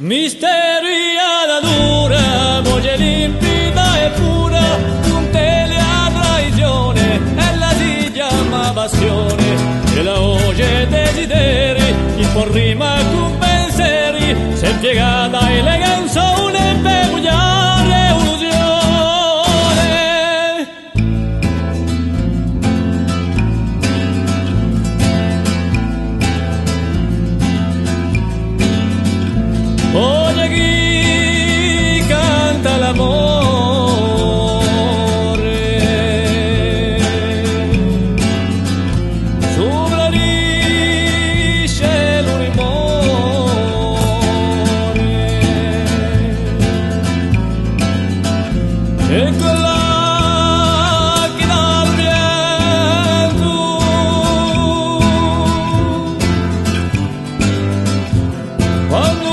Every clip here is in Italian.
Misteria dura, voce limpida e pura, puntelia traizione, ella si chiama passione, e la voce desideri, il po' rima con pensieri, se è piegata eleganza una peculiare illusione. Oye chi canta l'amore, sovrarisce l'umore, e quella che dà pianto quando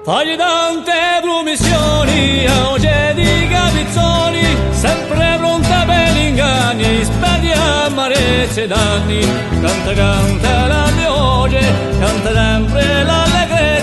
fagli tante promissioni a voce di capizzoni, sempre pronta per gli inganni, speri amarezze e danni. Canta, canta la mia voce, canta sempre l'allegrezza.